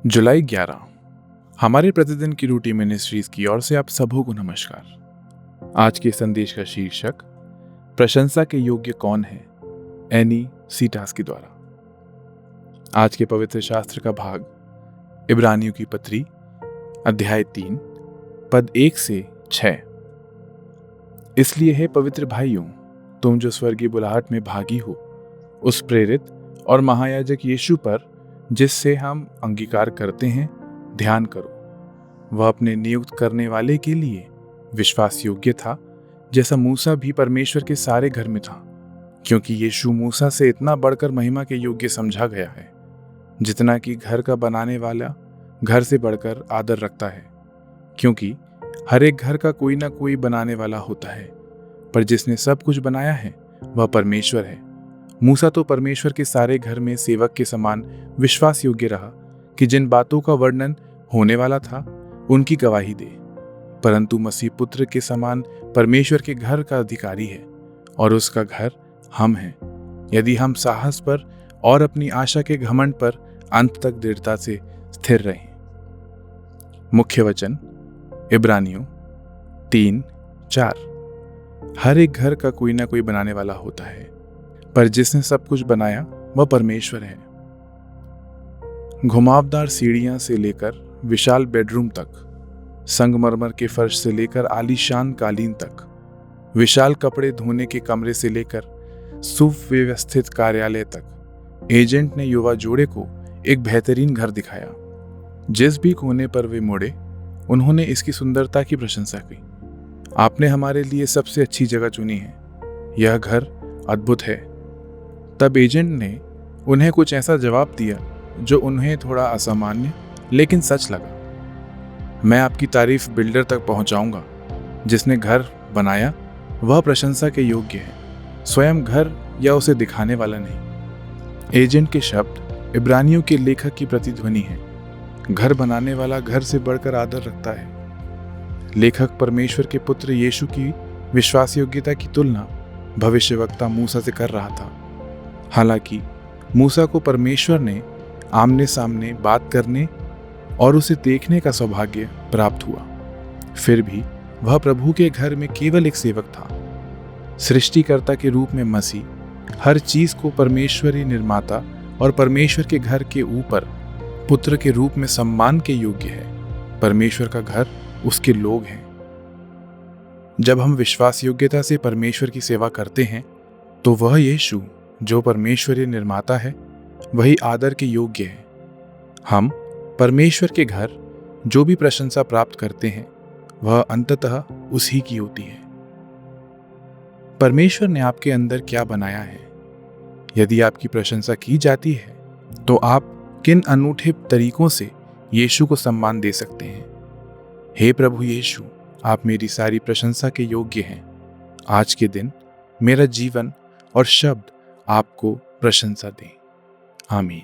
जुलाई 11 हमारे प्रतिदिन की रूटीन मिनिस्ट्रीज की ओर से आप सबों को नमस्कार। आज के संदेश का शीर्षक प्रशंसा के योग्य कौन है, एनी सीटास के द्वारा। आज के पवित्र शास्त्र का भाग इब्रानियों की पत्री अध्याय 3 पद 1 से 6। इसलिए है पवित्र भाइयों, तुम जो स्वर्गीय बुलाहट में भागी हो, उस प्रेरित और महायाजक यीशु पर जिससे हम अंगीकार करते हैं ध्यान करो। वह अपने नियुक्त करने वाले के लिए विश्वास योग्य था, जैसा मूसा भी परमेश्वर के सारे घर में था, क्योंकि यीशु मूसा से इतना बढ़कर महिमा के योग्य समझा गया है, जितना कि घर का बनाने वाला घर से बढ़कर आदर रखता है। क्योंकि हर एक घर का कोई ना कोई बनाने वाला होता है, पर जिसने सब कुछ बनाया है वह परमेश्वर है। मूसा तो परमेश्वर के सारे घर में सेवक के समान विश्वास योग्य रहा कि जिन बातों का वर्णन होने वाला था उनकी गवाही दे, परंतु मसीह पुत्र के समान परमेश्वर के घर का अधिकारी है, और उसका घर हम हैं, यदि हम साहस पर और अपनी आशा के घमंड पर अंत तक दृढ़ता से स्थिर रहें। मुख्य वचन इब्रानियों 3:4। हर एक घर का कोई ना कोई बनाने वाला होता है, पर जिसने सब कुछ बनाया वह परमेश्वर है। घुमावदार सीढ़ियां से लेकर विशाल बेडरूम तक, संगमरमर के फर्श से लेकर आलीशान कालीन तक, विशाल कपड़े धोने के कमरे से लेकर सुव्यवस्थित कार्यालय तक, एजेंट ने युवा जोड़े को एक बेहतरीन घर दिखाया। जिस भी कोने पर वे मुड़े, उन्होंने इसकी सुंदरता की प्रशंसा की। आपने हमारे लिए सबसे अच्छी जगह चुनी है, यह घर अद्भुत है। तब एजेंट ने उन्हें कुछ ऐसा जवाब दिया जो उन्हें थोड़ा असामान्य लेकिन सच लगा। मैं आपकी तारीफ बिल्डर तक पहुंचाऊंगा। जिसने घर बनाया वह प्रशंसा के योग्य है, स्वयं घर या उसे दिखाने वाला नहीं। एजेंट के शब्द इब्रानियों के लेखक की प्रतिध्वनि है। घर बनाने वाला घर से बढ़कर आदर रखता है। लेखक परमेश्वर के पुत्र यीशु की विश्वास योग्यता की तुलना भविष्यवक्ता मूसा से कर रहा था। हालांकि मूसा को परमेश्वर ने आमने सामने बात करने और उसे देखने का सौभाग्य प्राप्त हुआ, फिर भी वह प्रभु के घर में केवल एक सेवक था। सृष्टिकर्ता के रूप में मसीह हर चीज को परमेश्वरी निर्माता और परमेश्वर के घर के ऊपर पुत्र के रूप में सम्मान के योग्य है। परमेश्वर का घर उसके लोग हैं। जब हम विश्वास योग्यता से परमेश्वर की सेवा करते हैं, तो वह यीशु जो परमेश्वरीय निर्माता है वही आदर के योग्य है। हम परमेश्वर के घर जो भी प्रशंसा प्राप्त करते हैं वह अंततः उसी की होती है। परमेश्वर ने आपके अंदर क्या बनाया है? यदि आपकी प्रशंसा की जाती है तो आप किन अनूठे तरीकों से यीशु को सम्मान दे सकते हैं? हे प्रभु यीशु, आप मेरी सारी प्रशंसा के योग्य हैं। आज के दिन मेरा जीवन और शब्द आपको प्रशंसा दें। आमीन।